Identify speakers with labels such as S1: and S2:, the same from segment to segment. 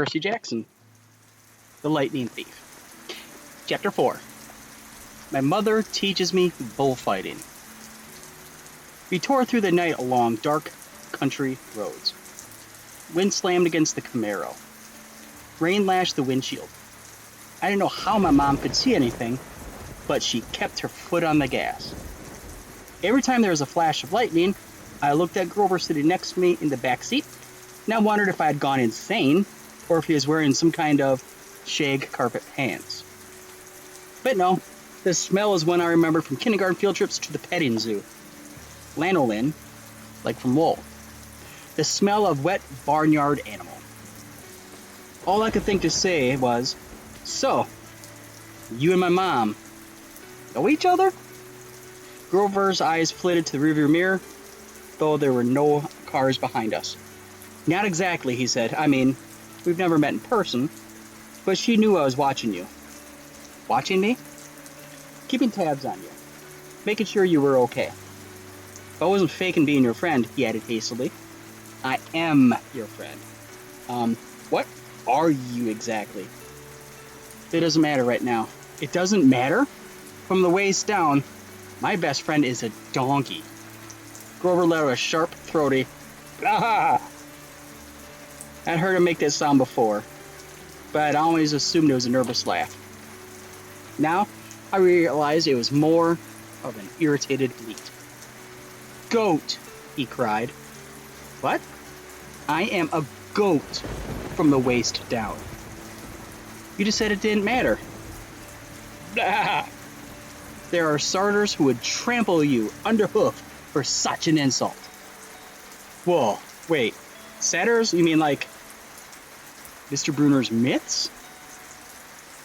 S1: Percy Jackson, The Lightning Thief. Chapter 4. My mother teaches me bullfighting. We tore through the night along dark country roads. Wind slammed against the Camaro. Rain lashed the windshield. I didn't know how my mom could see anything, but she kept her foot on the gas. Every time there was a flash of lightning, I looked at Grover sitting next to me in the back seat, and I wondered if I had gone insane, or if he was wearing some kind of shag carpet pants. But no, the smell is one I remember from kindergarten field trips to the petting zoo. Lanolin, like from wool. The smell of wet barnyard animal. All I could think to say was, "So, you and my mom know each other?" Grover's eyes flitted to the rearview mirror, though there were no cars behind us. "Not exactly," he said. "I mean, we've never met in person, but she knew I was watching you." "Watching me?" "Keeping tabs on you. Making sure you were okay." "If I wasn't faking being your friend," he added hastily. "I am your friend." What are you exactly?" "It doesn't matter right now." "It doesn't matter?" "From the waist down, my best friend is a donkey." Grover let out a sharp, throaty, "Ah!" I'd heard him make that sound before, but I'd always assumed it was a nervous laugh. Now, I realized it was more of an irritated bleat. "Goat!" he cried. "What?" "I am a goat from the waist down." "You just said it didn't matter." "Blah! There are starters who would trample you underhoof for such an insult." "Whoa, wait. Satyrs? You mean like Mr. Bruner's myths?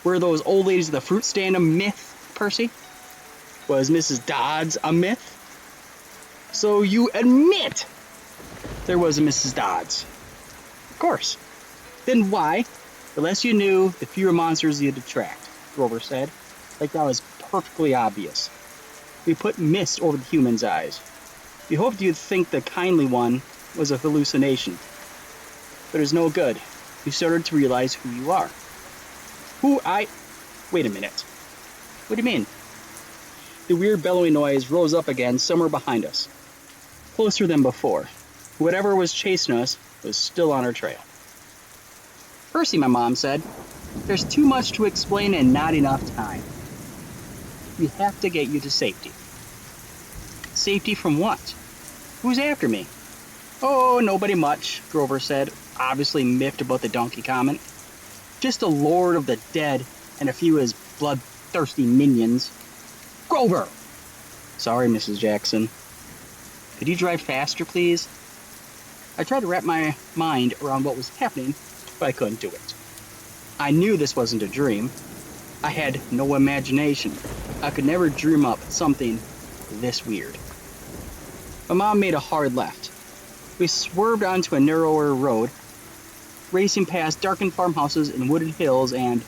S1: Were those old ladies at the fruit stand a myth, Percy? Was Mrs. Dodds a myth?" "So you admit there was a Mrs. Dodds?" "Of course." "Then why? The less you knew, the fewer monsters you'd attract," Grover said, like that was perfectly obvious. "We put mist over the human's eyes. We hoped you'd think the kindly one was a hallucination. But it's no good. You started to realize who you are." Wait a minute. "What do you mean?" The weird bellowing noise rose up again somewhere behind us, closer than before. Whatever was chasing us was still on our trail. "Percy," my mom said, "there's too much to explain and not enough time. We have to get you to safety." "Safety from what? Who's after me?" "Oh, nobody much," Grover said, obviously miffed about the donkey comment. "Just a lord of the dead and a few of his bloodthirsty minions." "Grover!" "Sorry, Mrs. Jackson. Could you drive faster, please?" I tried to wrap my mind around what was happening, but I couldn't do it. I knew this wasn't a dream. I had no imagination. I could never dream up something this weird. My mom made a hard left. We swerved onto a narrower road, racing past darkened farmhouses and wooded hills and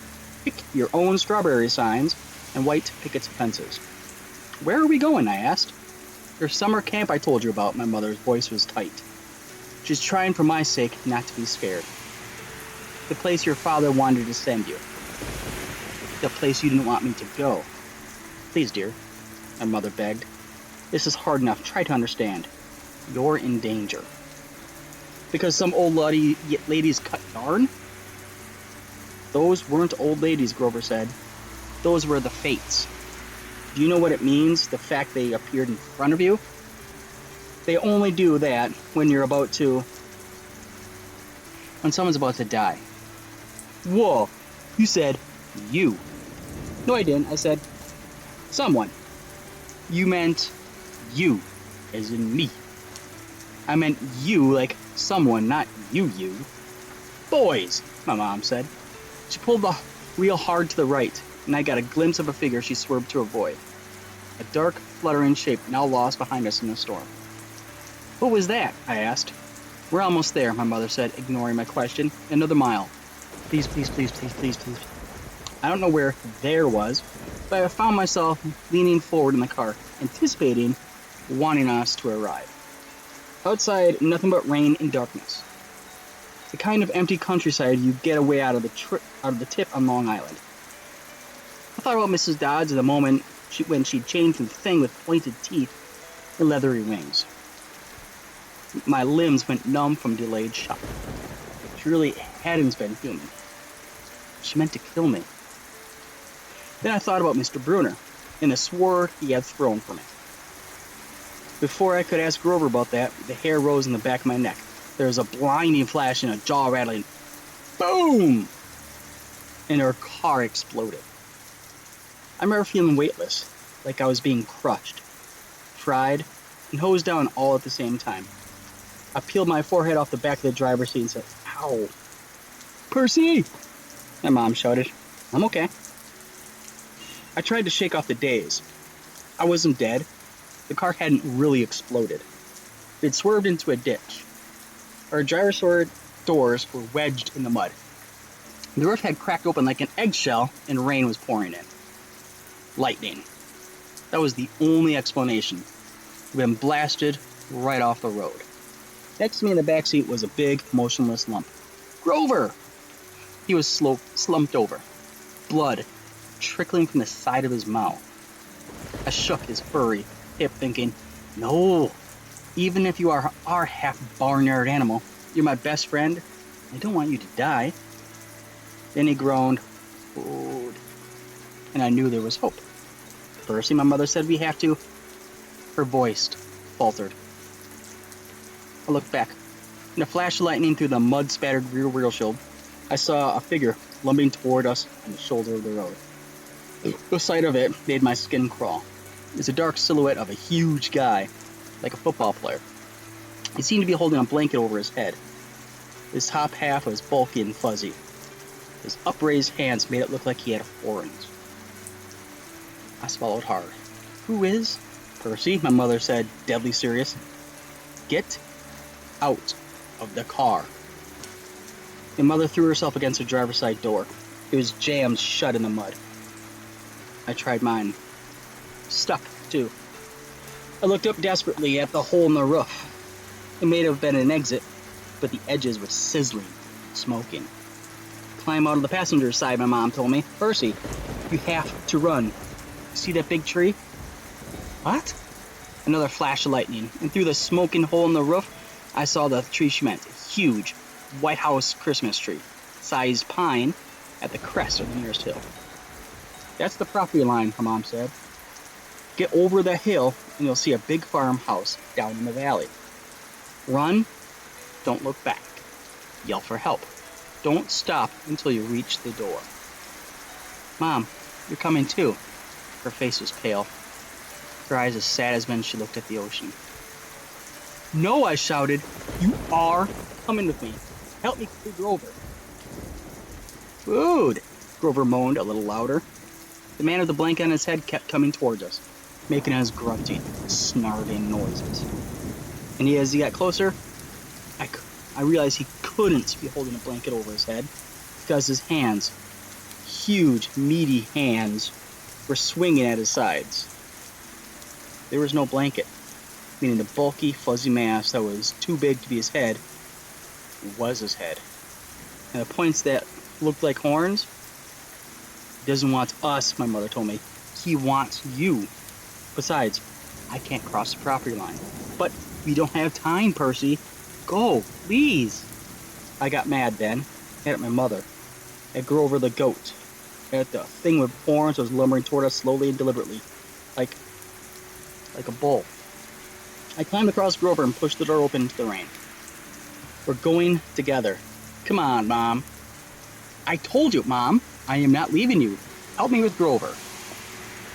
S1: pick your own strawberry signs and white picket fences. "Where are we going?" I asked. "Your summer camp I told you about." My mother's voice was tight. "She's trying for my sake not to be scared." "The place your father wanted to send you." "The place you didn't want me to go." "Please, dear," my mother begged. "This is hard enough. Try to understand. You're in danger." "Because some old ladies cut yarn?" "Those weren't old ladies," Grover said. "Those were the fates. Do you know what it means, the fact they appeared in front of you? They only do that when someone's about to die." "Whoa, you said you." "No, I didn't. I said someone." "You meant you, as in me." "I meant you like someone, not you. "Boys," my mom said. She pulled the wheel hard to the right, and I got a glimpse of a figure she swerved to avoid. A dark, fluttering shape now lost behind us in the storm. "What was that?" I asked. "We're almost there," my mother said, ignoring my question. "Another mile. Please, please, please, please, please, please." I don't know where there was, but I found myself leaning forward in the car, anticipating, wanting us to arrive. Outside, nothing but rain and darkness. The kind of empty countryside you get away out of the tip on Long Island. I thought about Mrs. Dodds at the moment when she'd changed from the thing with pointed teeth and leathery wings. My limbs went numb from delayed shock. She really hadn't been human. She meant to kill me. Then I thought about Mr. Bruner and the sword he had thrown for me. Before I could ask Grover about that, the hair rose in the back of my neck. There was a blinding flash and a jaw-rattling boom! And our car exploded. I remember feeling weightless, like I was being crushed, fried, and hosed down all at the same time. I peeled my forehead off the back of the driver's seat and said, "Ow!" "Percy!" my mom shouted. "I'm okay." I tried to shake off the daze. I wasn't dead. The car hadn't really exploded. It had swerved into a ditch. Our driver's side doors were wedged in the mud. The roof had cracked open like an eggshell and rain was pouring in. Lightning. That was the only explanation. We'd been blasted right off the road. Next to me in the backseat was a big, motionless lump. Grover! He was slumped over. Blood trickling from the side of his mouth. I shook his furry hip thinking, no, even if you are our half barnyard animal, you're my best friend. I don't want you to die. Then he groaned, "Food," and I knew there was hope. "Percy," my mother said, "we have to." Her voice faltered. I looked back. In a flash of lightning through the mud-spattered rear windshield, I saw a figure lumbering toward us on the shoulder of the road. The sight of it made my skin crawl. It was a dark silhouette of a huge guy, like a football player. He seemed to be holding a blanket over his head. His top half was bulky and fuzzy. His upraised hands made it look like he had horns. I swallowed hard. "Who is?" "Percy," my mother said, deadly serious. "Get out of the car." My mother threw herself against the driver's side door. It was jammed shut in the mud. I tried mine. Stuck, too. I looked up desperately at the hole in the roof. It may have been an exit, but the edges were sizzling, smoking. "Climb out of the passenger side," my mom told me. "Percy, you have to run. See that big tree?" "What?" Another flash of lightning, and through the smoking hole in the roof, I saw the tree she meant. A huge White House Christmas tree, sized pine, at the crest of the nearest hill. "That's the property line," my mom said. "Get over the hill, and you'll see a big farmhouse down in the valley. Run, don't look back. Yell for help. Don't stop until you reach the door." "Mom, you're coming too." Her face was pale. Her eyes as sad as when she looked at the ocean. "No," I shouted. "You are coming with me. Help me kill Grover." "Food," Grover moaned a little louder. The man with the blanket on his head kept coming towards us, making his grunting, snarling noises. And as he got closer, I realized he couldn't be holding a blanket over his head because his hands, huge, meaty hands, were swinging at his sides. There was no blanket, meaning the bulky, fuzzy mass that was too big to be his head was his head. And the points that looked like horns, he doesn't want us, my mother told me. He wants you. Besides, I can't cross the property line. "But we don't have time, Percy. Go, please." I got mad then, at my mother, at Grover the goat, at the thing with horns was lumbering toward us slowly and deliberately, like a bull. I climbed across Grover and pushed the door open into the rain. "We're going together. Come on, Mom." "I told you, Mom, I am not leaving you. Help me with Grover."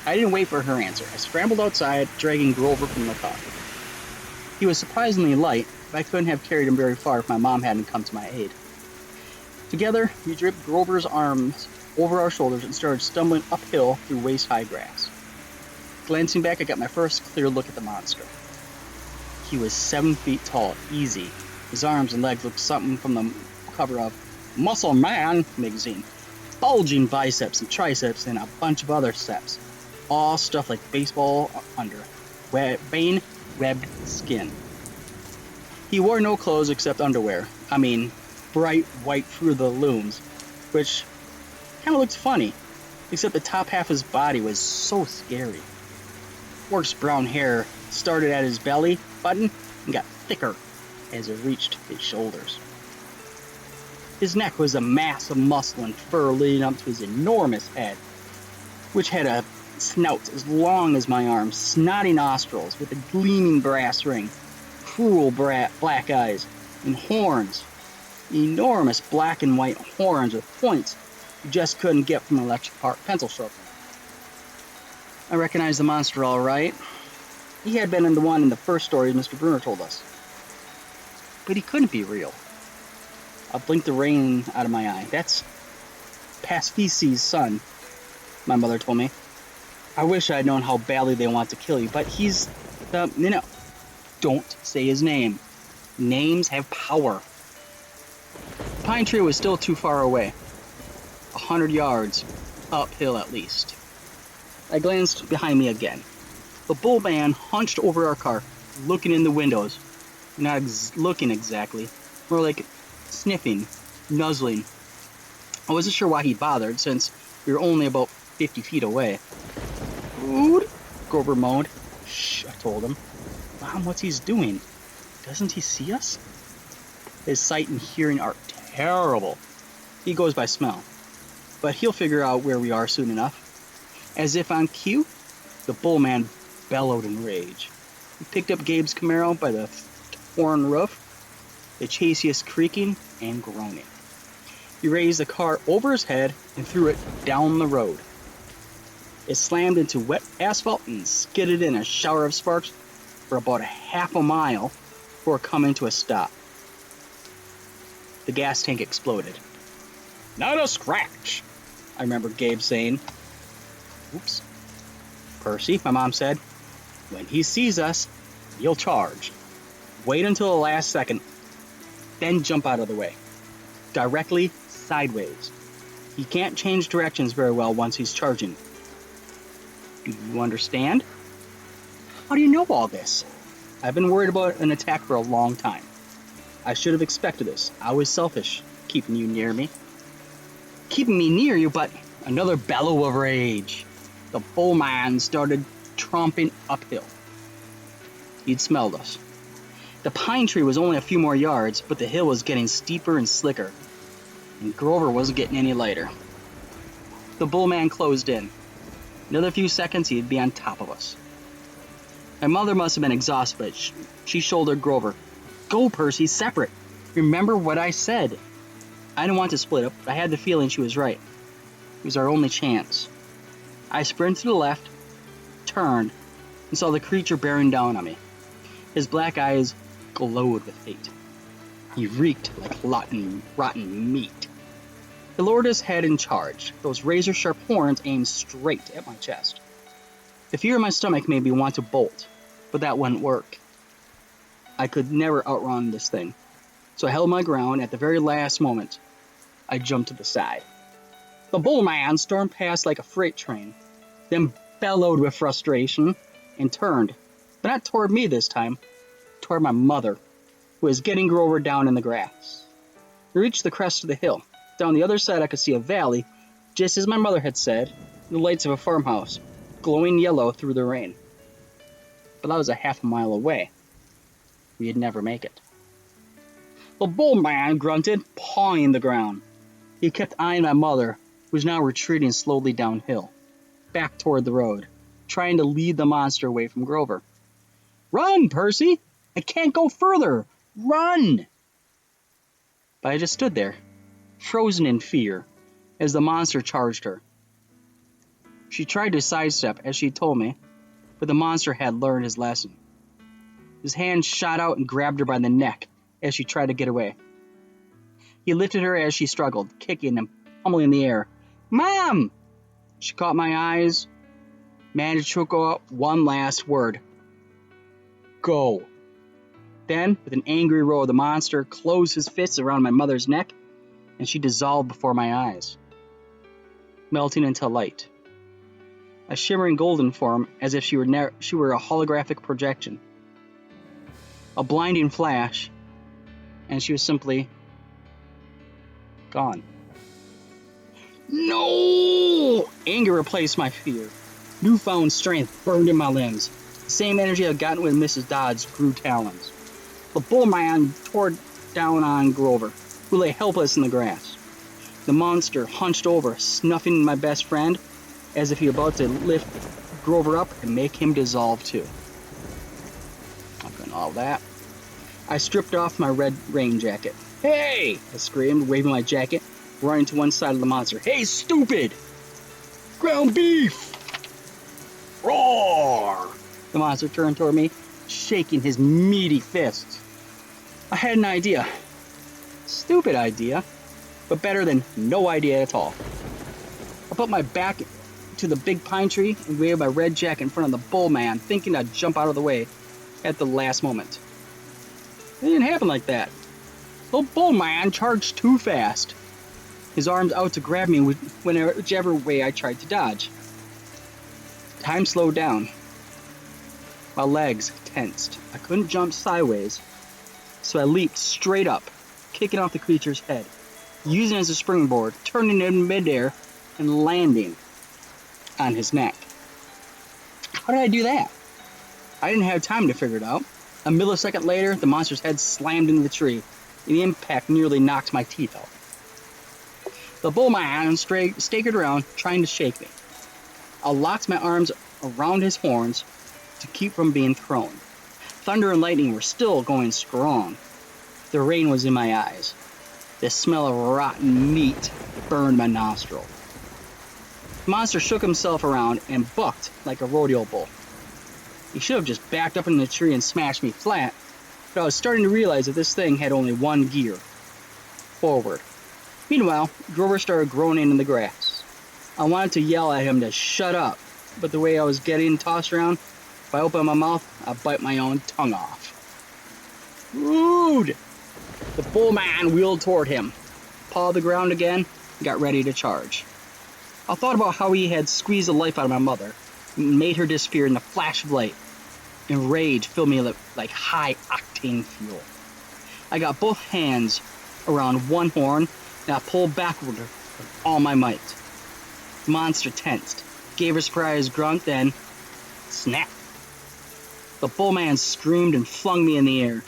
S1: I didn't wait for her answer. I scrambled outside, dragging Grover from the car. He was surprisingly light, but I couldn't have carried him very far if my mom hadn't come to my aid. Together, we draped Grover's arms over our shoulders and started stumbling uphill through waist-high grass. Glancing back, I got my first clear look at the monster. He was 7 feet tall, easy. His arms and legs looked something from the cover of Muscle Man magazine. Bulging biceps and triceps and a bunch of other steps. All stuffed like baseball under vein-webbed skin. He wore no clothes except underwear. I mean, bright white through the looms, which kind of looked funny, except the top half of his body was so scary. Orc's brown hair started at his belly button and got thicker as it reached his shoulders. His neck was a mass of muscle and fur leading up to his enormous head, which had a snout as long as my arm, snotty nostrils with a gleaming brass ring, cruel black eyes, and horns. Enormous black and white horns with points you just couldn't get from an electric pencil sharpener. I recognized the monster all right. He had been in the one in the first story Mr. Bruner told us. But he couldn't be real. I blinked the rain out of my eye. That's Paspisi's son, my mother told me. I wish I had known how badly they want to kill you, but he's the... Don't say his name. Names have power. The pine tree was still too far away. 100 yards uphill at least. I glanced behind me again. The bull man hunched over our car, looking in the windows. Not looking exactly, more like sniffing, nuzzling. I wasn't sure why he bothered, since we were only about 50 feet away. Food? Grover moaned. Shh, I told him. Mom, what's he doing? Doesn't he see us? His sight and hearing are terrible. He goes by smell. But he'll figure out where we are soon enough. As if on cue, the bull man bellowed in rage. He picked up Gabe's Camaro by the torn roof, the chassis creaking and groaning. He raised the car over his head and threw it down the road. It slammed into wet asphalt and skidded in a shower of sparks for about a half a mile before coming to a stop. The gas tank exploded. Not a scratch, I remember Gabe saying. Oops. Percy, my mom said, when he sees us, he'll charge. Wait until the last second, then jump out of the way. Directly sideways. He can't change directions very well once he's charging. Do you understand? How do you know all this? I've been worried about an attack for a long time. I should have expected this. I was selfish, keeping you near me. Keeping me near you, but another bellow of rage. The bull man started tromping uphill. He'd smelled us. The pine tree was only a few more yards, but the hill was getting steeper and slicker, and Grover wasn't getting any lighter. The bull man closed in. Another few seconds, he'd be on top of us. My mother must have been exhausted, but she shouldered Grover. Go, Percy, separate. Remember what I said. I didn't want to split up, but I had the feeling she was right. It was our only chance. I sprinted to the left, turned, and saw the creature bearing down on me. His black eyes glowed with hate. He reeked like rotten meat. He lowered his head and charged, those razor-sharp horns aimed straight at my chest. The fear in my stomach made me want to bolt, but that wouldn't work. I could never outrun this thing, so I held my ground. At the very last moment, I jumped to the side. The bull man stormed past like a freight train, then bellowed with frustration and turned, but not toward me this time, toward my mother, who was getting Grover down in the grass. We reached the crest of the hill. Down the other side I could see a valley, just as my mother had said, the lights of a farmhouse, glowing yellow through the rain. But that was a half a mile away. We'd never make it. The bull man grunted, pawing the ground. He kept eyeing my mother, who was now retreating slowly downhill, back toward the road, trying to lead the monster away from Grover. Run, Percy! I can't go further! Run! But I just stood there, frozen in fear, as the monster charged her. She tried to sidestep, as she told me, but the monster had learned his lesson. His hand shot out and grabbed her by the neck as she tried to get away. He lifted her as she struggled, kicking and pummeling in the air. Mom! She caught my eyes, managed to go out one last word. Go. Then, with an angry roar, the monster closed his fists around my mother's neck, and she dissolved before my eyes, melting into light. A shimmering golden form, as if she were a holographic projection. A blinding flash, and she was simply gone. No! Anger replaced my fear. Newfound strength burned in my limbs. The same energy I'd gotten when Mrs. Dodds grew talons. The bull man tore down on Grover, who lay helpless in the grass. The monster hunched over, snuffing my best friend, as if he were about to lift Grover up and make him dissolve too. After all that, I stripped off my red rain jacket. Hey! I screamed, waving my jacket, running to one side of the monster. Hey, stupid! Ground beef! Roar! The monster turned toward me, shaking his meaty fists. I had an idea. Stupid idea, but better than no idea at all. I put my back to the big pine tree and waved my red jacket in front of the bull man, thinking I'd jump out of the way at the last moment. It didn't happen like that. The bull man charged too fast, his arms out to grab me whichever way I tried to dodge. Time slowed down. My legs tensed. I couldn't jump sideways, so I leaped straight up, kicking off the creature's head, using it as a springboard, turning in midair, and landing on his neck. How did I do that? I didn't have time to figure it out. A millisecond later, the monster's head slammed into the tree, and the impact nearly knocked my teeth out. The bull man staggered around, trying to shake me. I locked my arms around his horns to keep from being thrown. Thunder and lightning were still going strong. The rain was in my eyes. The smell of rotten meat burned my nostril. The monster shook himself around and bucked like a rodeo bull. He should have just backed up in the tree and smashed me flat, but I was starting to realize that this thing had only one gear: forward. Meanwhile, Grover started groaning in the grass. I wanted to yell at him to shut up, but the way I was getting tossed around, if I opened my mouth, I'd bite my own tongue off. Rude! The bull man wheeled toward him, pawed the ground again, and got ready to charge. I thought about how he had squeezed the life out of my mother, and made her disappear in the flash of light, and rage filled me like high-octane fuel. I got both hands around one horn, and I pulled backward with all my might. The monster tensed, gave a surprised grunt, then snap. The bull man screamed and flung me in the air.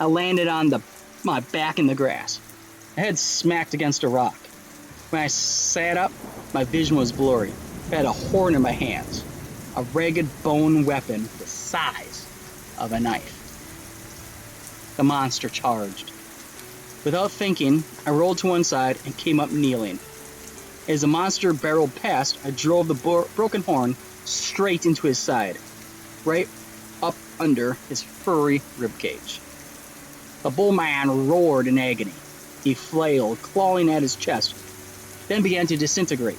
S1: I landed on my back in the grass. My head smacked against a rock. When I sat up, my vision was blurry. I had a horn in my hands, a ragged bone weapon the size of a knife. The monster charged. Without thinking, I rolled to one side and came up kneeling. As the monster barreled past, I drove the broken horn straight into his side, right up under his furry ribcage. The bull man roared in agony. He flailed, clawing at his chest, then began to disintegrate.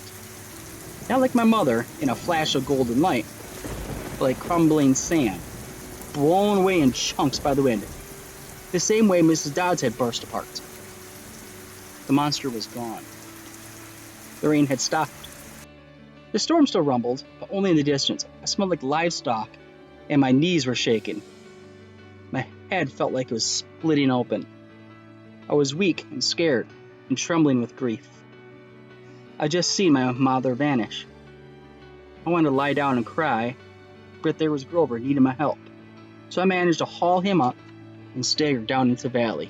S1: Not like my mother, in a flash of golden light, but like crumbling sand, blown away in chunks by the wind, the same way Mrs. Dodds had burst apart. The monster was gone. The rain had stopped. The storm still rumbled, but only in the distance. I smelled like livestock, and my knees were shaking. My head felt like it was splitting open. I was weak and scared and trembling with grief. I'd just seen my mother vanish. I wanted to lie down and cry, but there was Grover needing my help. So I managed to haul him up and staggered down into the valley,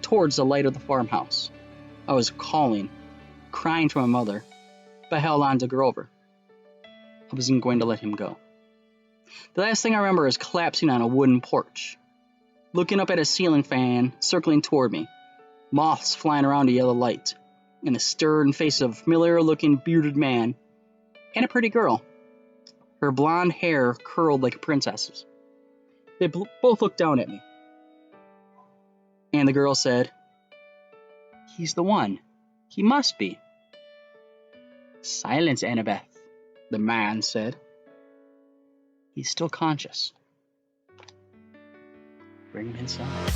S1: towards the light of the farmhouse. I was calling, crying to my mother, but I held on to Grover. I wasn't going to let him go. The last thing I remember is collapsing on a wooden porch, looking up at a ceiling fan circling toward me, moths flying around a yellow light, and the stern face of a familiar-looking bearded man, and a pretty girl. Her blonde hair curled like a princess's. They both looked down at me. And the girl said, "He's the one. He must be." "Silence, Annabeth," the man said. "He's still conscious. Bring him inside."